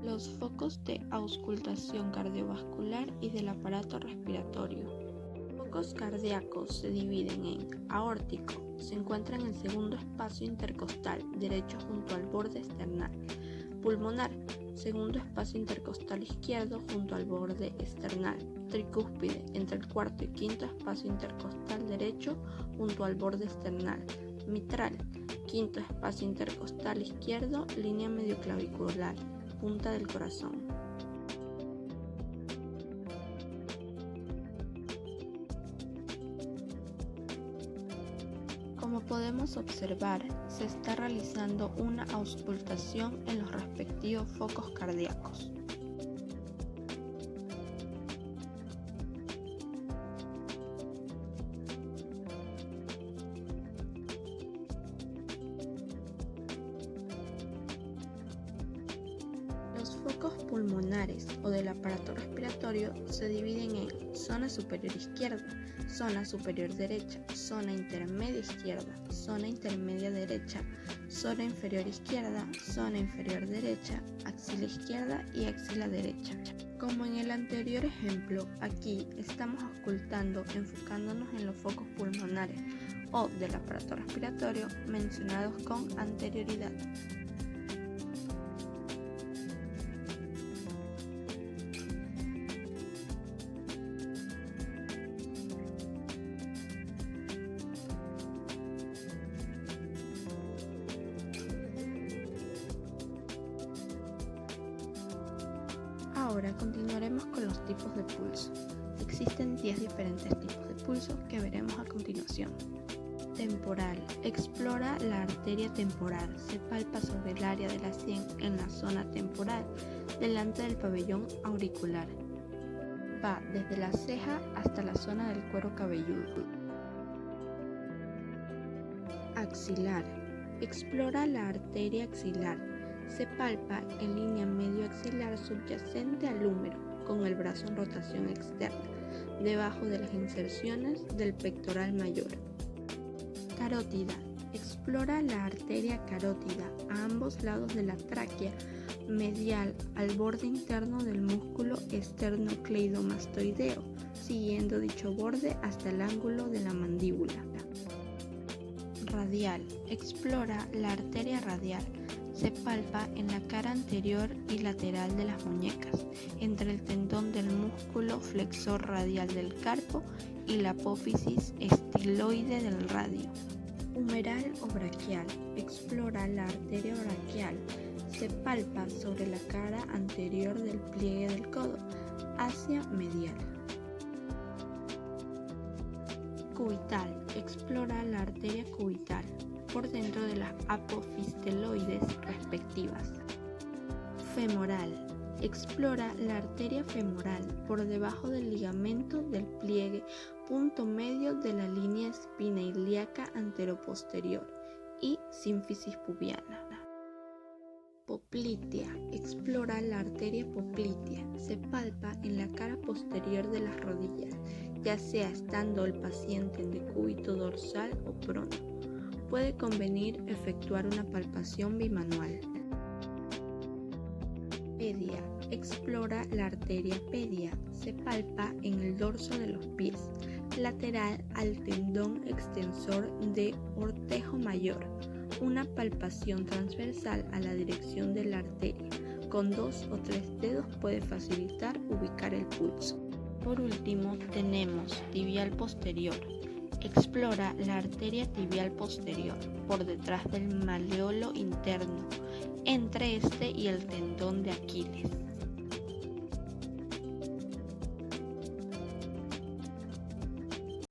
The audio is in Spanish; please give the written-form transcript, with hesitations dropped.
Los focos de auscultación cardiovascular y del aparato respiratorio. Focos cardíacos se dividen en aórtico, se encuentra en el segundo espacio intercostal derecho junto al borde esternal. Pulmonar, segundo espacio intercostal izquierdo junto al borde esternal. Tricúspide, entre el cuarto y quinto espacio intercostal derecho junto al borde esternal. Mitral, quinto espacio intercostal izquierdo, línea medioclavicular, punta del corazón. Como podemos observar, se está realizando una auscultación en los respectivos focos cardíacos. Los focos pulmonares o del aparato respiratorio se dividen en zona superior izquierda, zona superior derecha, zona intermedia izquierda, zona intermedia derecha, zona inferior izquierda, zona inferior derecha, axila izquierda y axila derecha. Como en el anterior ejemplo, aquí estamos auscultando enfocándonos en los focos pulmonares o del aparato respiratorio mencionados con anterioridad. Ahora continuaremos con los tipos de pulso. Existen 10 diferentes tipos de pulso que veremos a continuación. Temporal. Explora la arteria temporal. Se palpa sobre el área de la sien en la zona temporal, delante del pabellón auricular. Va desde la ceja hasta la zona del cuero cabelludo. Axilar. Explora la arteria axilar. Se palpa en línea medio-axilar subyacente al húmero, con el brazo en rotación externa, debajo de las inserciones del pectoral mayor. Carótida. Explora la arteria carótida a ambos lados de la tráquea, medial al borde interno del músculo esternocleidomastoideo, siguiendo dicho borde hasta el ángulo de la mandíbula. Radial. Explora la arteria radial. Se palpa en la cara anterior y lateral de las muñecas, entre el tendón del músculo flexor radial del carpo y la apófisis estiloide del radio. Humeral o braquial. Explora la arteria braquial. Se palpa sobre la cara anterior del pliegue del codo, hacia medial. Cubital. Explora la arteria cubital por dentro de las apofisteloides respectivas. Femoral. Explora la arteria femoral por debajo del ligamento del pliegue, punto medio de la línea espina ilíaca anteroposterior y sínfisis pubiana. Poplitea. Explora la arteria poplitea. Se palpa en la cara posterior de las rodillas, ya sea estando el paciente en decúbito dorsal o prono. Puede convenir efectuar una palpación bimanual. Pedia. Explora la arteria pedia. Se palpa en el dorso de los pies, lateral al tendón extensor de Ortejo mayor. Una palpación transversal a la dirección de la arteria, con 2 o 3 dedos puede facilitar ubicar el pulso. Por último, tenemos tibial posterior. Explora la arteria tibial posterior por detrás del maleolo interno, entre este y el tendón de Aquiles.